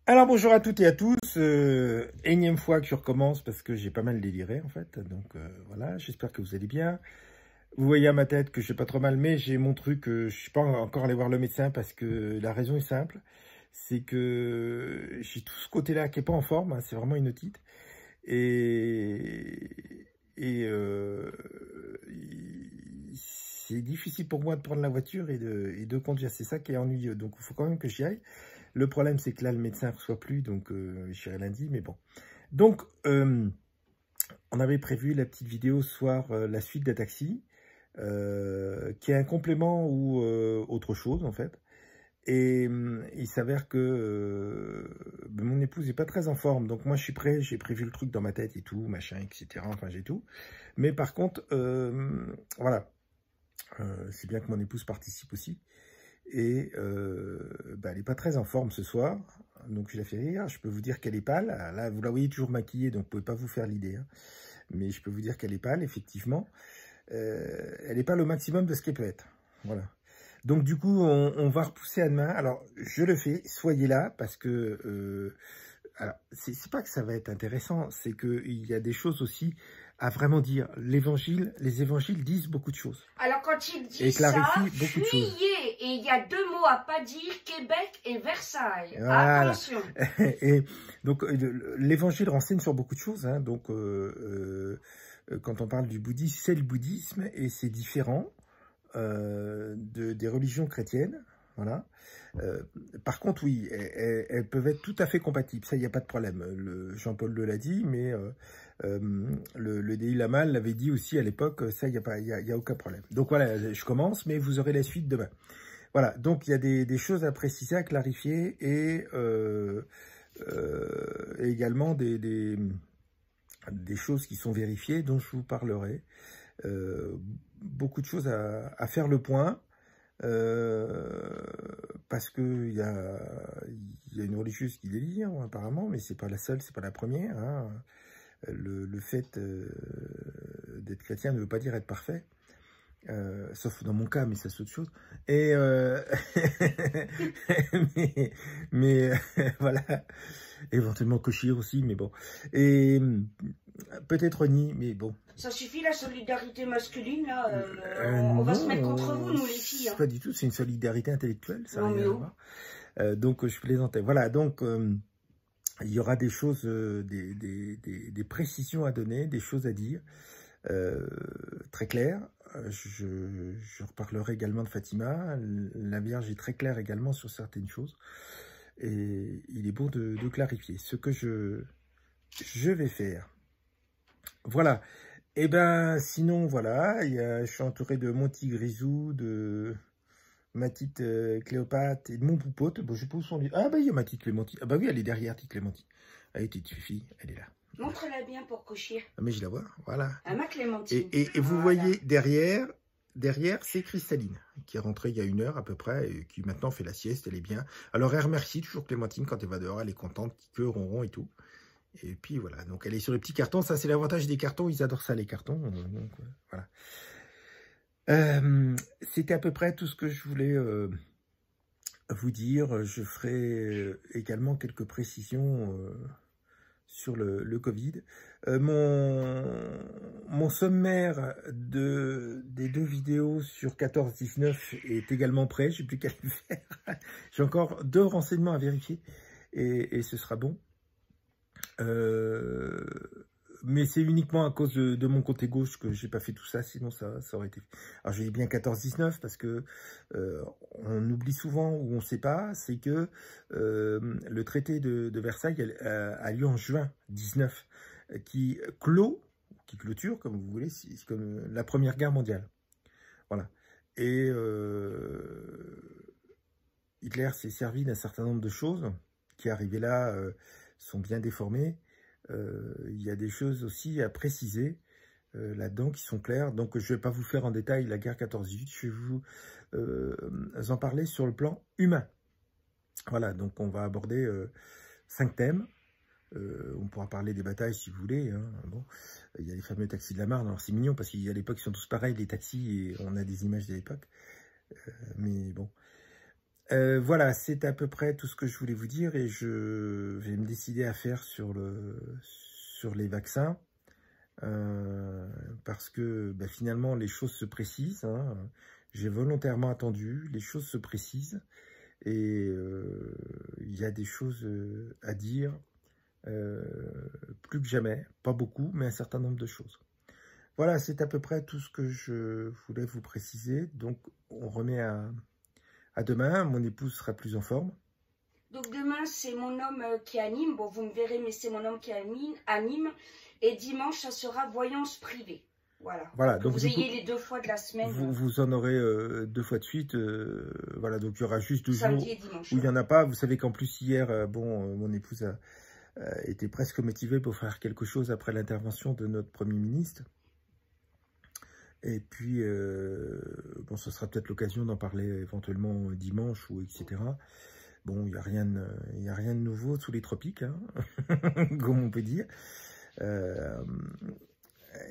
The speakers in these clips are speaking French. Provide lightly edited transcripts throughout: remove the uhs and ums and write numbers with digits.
Alors bonjour à toutes et à tous, énième fois que je recommence parce que j'ai pas mal déliré en fait, donc voilà, j'espère que vous allez bien. Vous voyez à ma tête que j'ai pas trop mal, mais j'ai mon truc, je suis pas encore allé voir le médecin parce que la raison est simple, c'est que j'ai tout ce côté-là qui est pas en forme, hein, c'est vraiment une otite, et c'est difficile pour moi de prendre la voiture et de conduire, c'est ça qui est ennuyeux, donc il faut quand même que j'y aille. Le problème, c'est que là, le médecin ne reçoit plus, donc j'irai lundi, mais bon. Donc, on avait prévu la petite vidéo ce soir, la suite des taxis, qui est un complément ou autre chose, en fait. Et il s'avère que mon épouse n'est pas très en forme, donc moi, je suis prêt, j'ai prévu le truc dans ma tête et tout, machin, etc. Enfin, j'ai tout. Mais par contre, voilà, c'est bien que mon épouse participe aussi. Et elle n'est pas très en forme ce soir, donc je la fais rire. Je peux vous dire qu'elle est pâle. Là, vous la voyez toujours maquillée, donc vous ne pouvez pas vous faire l'idée. Hein. Mais je peux vous dire qu'elle est pâle, effectivement. Elle n'est pas le maximum de ce qu'elle peut être. Voilà. Donc du coup, on va repousser à demain. Alors, je le fais, soyez là, parce que... alors, c'est pas que ça va être intéressant, c'est qu'il y a des choses aussi à vraiment dire. L'évangile, les évangiles disent beaucoup de choses. Alors quand il dit et ça, clarifient beaucoup de choses. fuyez. Et il y a deux mots à pas dire, Québec et Versailles. Voilà. Attention. Et donc, l'évangile renseigne sur beaucoup de choses. Hein. Donc, quand on parle du bouddhisme, c'est le bouddhisme et c'est différent des religions chrétiennes. Voilà. Par contre, oui, elles peuvent être tout à fait compatibles. Ça, il n'y a pas de problème. Jean-Paul l'a dit, mais le Dalai Lama l'avait dit aussi à l'époque. Ça, il n'y a aucun problème. Donc voilà, je commence, mais vous aurez la suite demain. Voilà, donc il y a des choses à préciser, à clarifier et également des choses qui sont vérifiées dont je vous parlerai. Beaucoup de choses à faire le point parce qu'il y a une religieuse qui délire apparemment, mais c'est pas la seule, c'est pas la première. Hein. Le fait d'être chrétien ne veut pas dire être parfait. Sauf dans mon cas, mais ça c'est autre chose. Et mais voilà, éventuellement cochir aussi, mais bon. Et peut-être ni, mais bon. Ça suffit la solidarité masculine là. On va se mettre contre vous, nous les filles. Hein. Pas du tout, c'est une solidarité intellectuelle, ça n'a rien à oh. voir. Donc je plaisantais. Voilà, donc il y aura des choses, des précisions à donner, des choses à dire, très claires. Je reparlerai également de Fatima. La Vierge est très claire également sur certaines choses. Et il est bon de clarifier ce que je vais faire. Voilà. Et ben sinon, voilà. Je suis entouré de mon petit Grisou, de ma petite Cléopâtre et de mon poupote. Bon, je pose son lit. Ah bah il y a ma petite Clémentine. Ah bah oui, elle est derrière, petite Clémentine. Allez, petite fille, elle est là. Montre-la bien pour cocher. Ah, mais je la vois, voilà. À ma Clémentine. Et vous voyez derrière c'est Cristalline, qui est rentrée il y a 1 heure à peu près, et qui maintenant fait la sieste, elle est bien. Alors elle remercie toujours Clémentine quand elle va dehors, elle est contente, que ronron et tout. Et puis voilà, donc elle est sur les petits cartons, ça c'est l'avantage des cartons, ils adorent ça les cartons, donc voilà. C'était à peu près tout ce que je voulais vous dire. Je ferai également quelques précisions sur le Covid. Mon sommaire des 2 vidéos sur 14-19 est également prêt, j'ai plus qu'à le faire. J'ai encore 2 renseignements à vérifier et ce sera bon. Mais c'est uniquement à cause de mon côté gauche que j'ai pas fait tout ça, sinon ça aurait été... Alors j'ai bien 14-19 parce que on oublie souvent ou on sait pas, c'est que le traité de Versailles a lieu en juin 19, qui clôture, comme vous voulez, c'est comme la Première Guerre mondiale. Voilà. Et Hitler s'est servi d'un certain nombre de choses qui arrivées là sont bien déformées. Il y a des choses aussi à préciser là-dedans qui sont claires. Donc, je ne vais pas vous faire en détail la guerre 14-18. Je vais vous en parler sur le plan humain. Voilà, donc on va aborder 5 thèmes. On pourra parler des batailles si vous voulez. Hein. Bon, il y a les fameux taxis de la Marne. Alors, c'est mignon parce qu'à l'époque, ils sont tous pareils, les taxis, et on a des images de l'époque. Mais bon. Voilà, c'est à peu près tout ce que je voulais vous dire et je vais me décider à faire sur les vaccins parce que finalement les choses se précisent. Hein. J'ai volontairement attendu, les choses se précisent et il y a des choses à dire, plus que jamais, pas beaucoup, mais un certain nombre de choses. Voilà, c'est à peu près tout ce que je voulais vous préciser. Donc, on remet à demain. Mon épouse sera plus en forme. Donc, demain, c'est mon homme qui anime. Bon, vous me verrez, mais c'est mon homme qui anime. Et dimanche, ça sera voyance privée. Voilà. Donc vous ayez les 2 fois de la semaine. Vous en aurez 2 fois de suite. Voilà, donc il y aura juste 2 jours et dimanche, où il n'y en a pas. Vous savez qu'en plus, hier, mon épouse a été presque motivée pour faire quelque chose après l'intervention de notre Premier ministre. Et puis, bon, ce sera peut-être l'occasion d'en parler éventuellement dimanche ou etc. Bon, il n'y a rien de nouveau sous les tropiques, hein, comme on peut dire.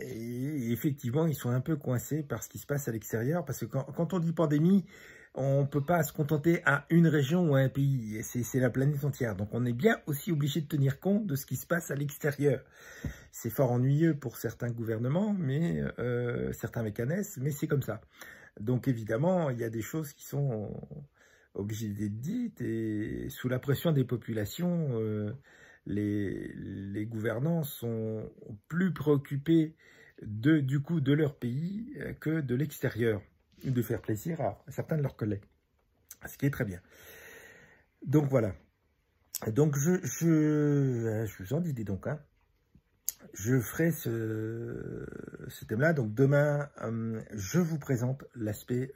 Et effectivement, ils sont un peu coincés par ce qui se passe à l'extérieur, parce que quand on dit pandémie, on ne peut pas se contenter à une région ou à un pays, c'est la planète entière. Donc on est bien aussi obligé de tenir compte de ce qui se passe à l'extérieur. C'est fort ennuyeux pour certains gouvernements, mais certains mécanismes, mais c'est comme ça. Donc évidemment, il y a des choses qui sont obligées d'être dites, et sous la pression des populations, les gouvernants sont plus préoccupés du coup de leur pays que de l'extérieur, de faire plaisir à certains de leurs collègues, ce qui est très bien. Donc voilà. Donc je vous en dis donc, hein. Je ferai ce thème-là. Donc demain, je vous présente l'aspect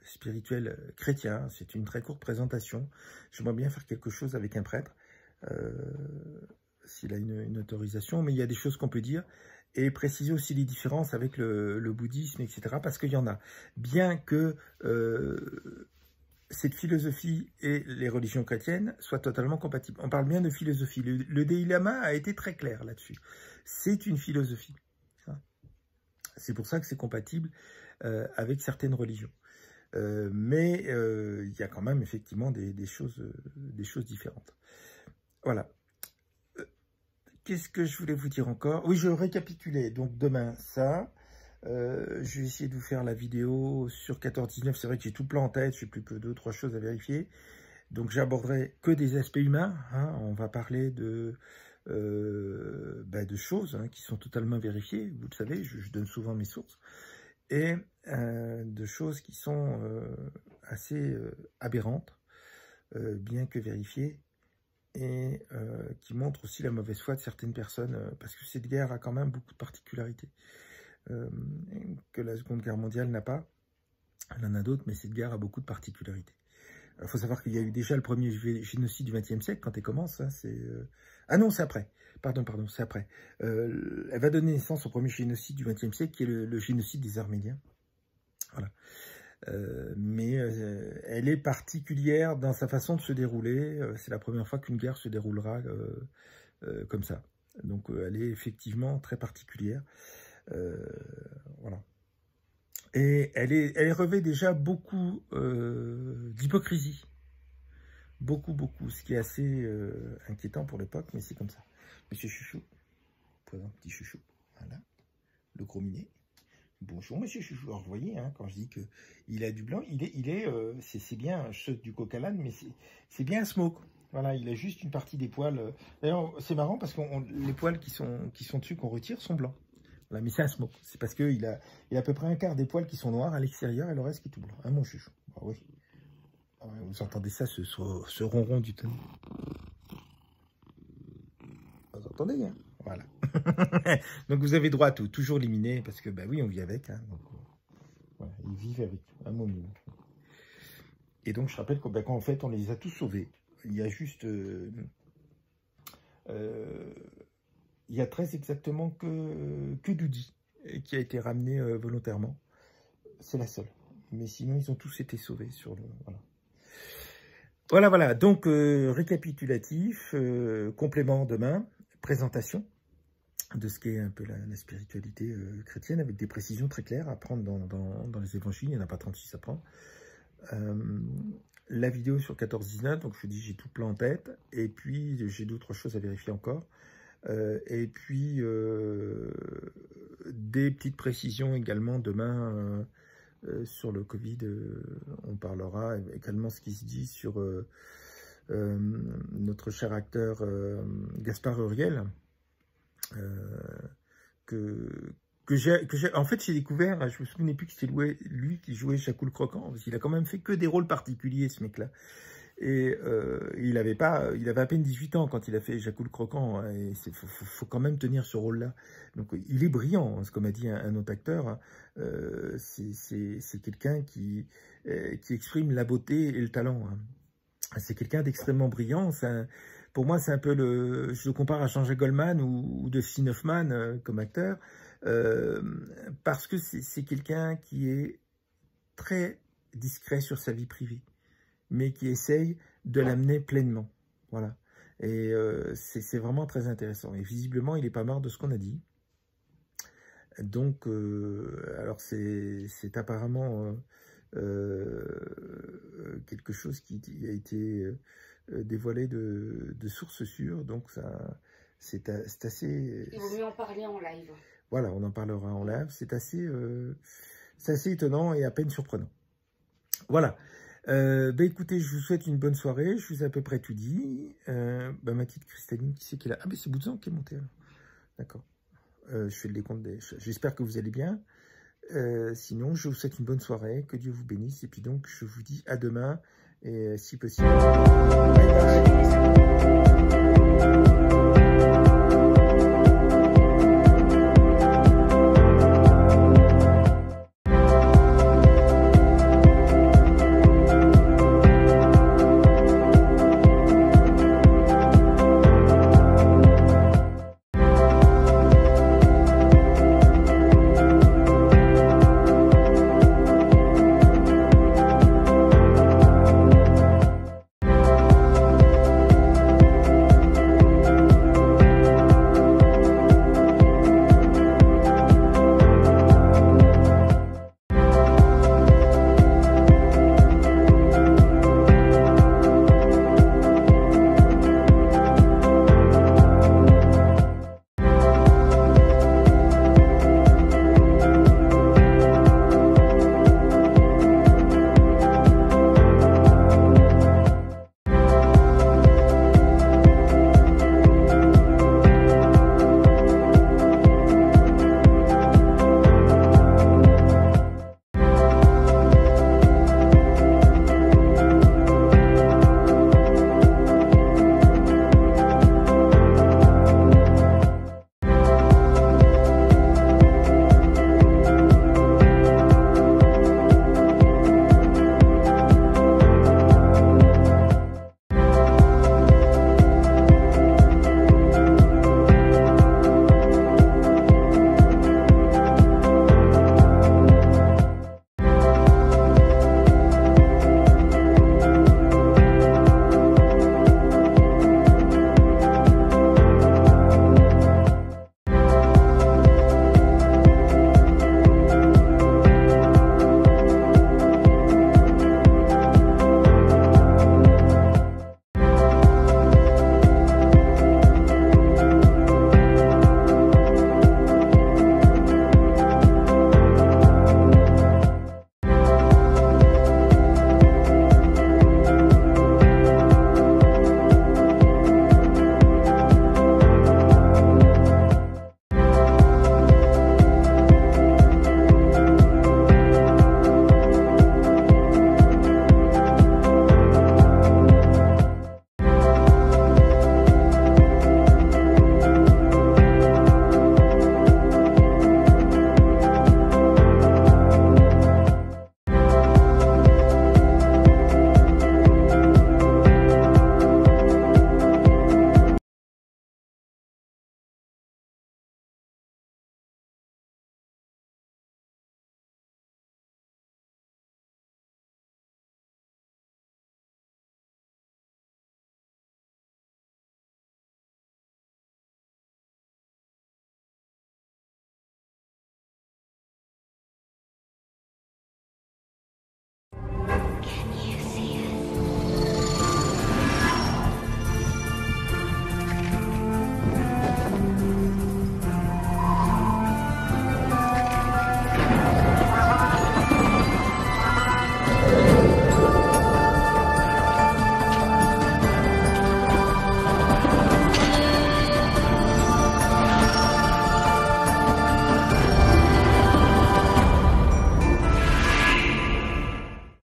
spirituel chrétien. C'est une très courte présentation. J'aimerais bien faire quelque chose avec un prêtre, s'il a une autorisation, mais il y a des choses qu'on peut dire, et préciser aussi les différences avec le bouddhisme, etc., parce qu'il y en a. Bien que cette philosophie et les religions chrétiennes soient totalement compatibles. On parle bien de philosophie. Le Dalai Lama a été très clair là-dessus. C'est une philosophie. C'est pour ça que c'est compatible avec certaines religions. Mais il y a quand même effectivement des choses différentes. Voilà. Qu'est-ce que je voulais vous dire encore? Oui, je récapitulais. Donc demain, ça. Je vais essayer de vous faire la vidéo sur 14-19. C'est vrai que j'ai tout plein en tête. J'ai plus que 2-3 choses à vérifier. Donc j'aborderai que des aspects humains. Hein. On va parler de choses hein, qui sont totalement vérifiées. Vous le savez, je donne souvent mes sources. Et de choses qui sont assez aberrantes, bien que vérifiées. Et qui montrent aussi la mauvaise foi de certaines personnes. Parce que cette guerre a quand même beaucoup de particularités. Que la Seconde Guerre mondiale n'a pas. Elle en a d'autres, mais cette guerre a beaucoup de particularités. Il faut savoir qu'il y a eu déjà le premier génocide du XXe siècle, quand elle commence. Hein, ah non, c'est après. Pardon, c'est après. Elle va donner naissance au premier génocide du XXe siècle, qui est le génocide des Arméniens. Voilà. Mais elle est particulière dans sa façon de se dérouler. C'est la première fois qu'une guerre se déroulera comme ça. Donc elle est effectivement très particulière. Voilà. Et elle revêt déjà beaucoup d'hypocrisie. Beaucoup. Ce qui est assez inquiétant pour l'époque, mais c'est comme ça. Monsieur Chouchou, présent petit Chouchou. Voilà. Le gros minet. Bonjour Monsieur Chouchou. Alors vous voyez, hein, quand je dis qu'il a du blanc, c'est bien du coq à l'âne, mais c'est bien un smoke. Voilà, il a juste une partie des poils. D'ailleurs, c'est marrant parce que les poils qui sont dessus, qu'on retire, sont blancs. Voilà, mais c'est un smoke. C'est parce qu'il a à peu près un quart des poils qui sont noirs à l'extérieur et le reste qui est tout blanc. Hein, mon chouchou. Ah oui. Ah ouais, vous entendez ça, ce ronron du tonneau. Vous entendez, hein? Voilà. Donc vous avez droit à tout. Toujours éliminé parce que, bah oui, on vit avec. Hein, donc, voilà, ils vivent avec. Un moment. Et donc, je rappelle qu'en fait, on les a tous sauvés. Il y a juste... il y a très exactement que Doudi qui a été ramené volontairement. C'est la seule. Mais sinon, ils ont tous été sauvés sur le... Voilà. Donc, récapitulatif, complément demain, présentation de ce qu'est un peu la spiritualité chrétienne, avec des précisions très claires à prendre dans les évangiles. Il n'y en a pas 36 à prendre. la vidéo sur 14-19, donc je vous dis, j'ai tout plein en tête, et puis j'ai d'autres choses à vérifier encore, et puis des petites précisions également demain sur le Covid, on parlera également ce qui se dit sur notre cher acteur Gaspard Uriel, en fait, j'ai découvert, je me souvenais plus que c'était lui qui jouait Jacou le Croquant, parce qu'il a quand même fait que des rôles particuliers, ce mec-là. Et il avait à peine 18 ans quand il a fait Jacou le Croquant, hein, et faut quand même tenir ce rôle-là. Donc, il est brillant, hein, comme a dit un autre acteur, hein. C'est quelqu'un qui exprime la beauté et le talent, hein. C'est quelqu'un d'extrêmement brillant. Pour moi, c'est un peu je le compare à Jean-Jacques Goldman ou Dustin Hoffman comme acteur, parce que c'est quelqu'un qui est très discret sur sa vie privée, mais qui essaye de l'amener pleinement. Voilà. Et c'est vraiment très intéressant. Et visiblement, il n'est pas marre de ce qu'on a dit. Donc, alors c'est apparemment quelque chose qui a été dévoilé de sources sûres. Donc, c'est assez... Il vaut mieux en parler en live. Voilà, on en parlera en live. C'est assez étonnant et à peine surprenant. Voilà. Écoutez, je vous souhaite une bonne soirée. Je vous ai à peu près tout dit. Ma petite Cristaline, qui c'est qui est là? Ah, mais c'est Boudzan qui est monté. D'accord. Je fais le décompte des... J'espère que vous allez bien. Sinon, je vous souhaite une bonne soirée. Que Dieu vous bénisse. Et puis donc, je vous dis à demain. Et si possible... Bye bye.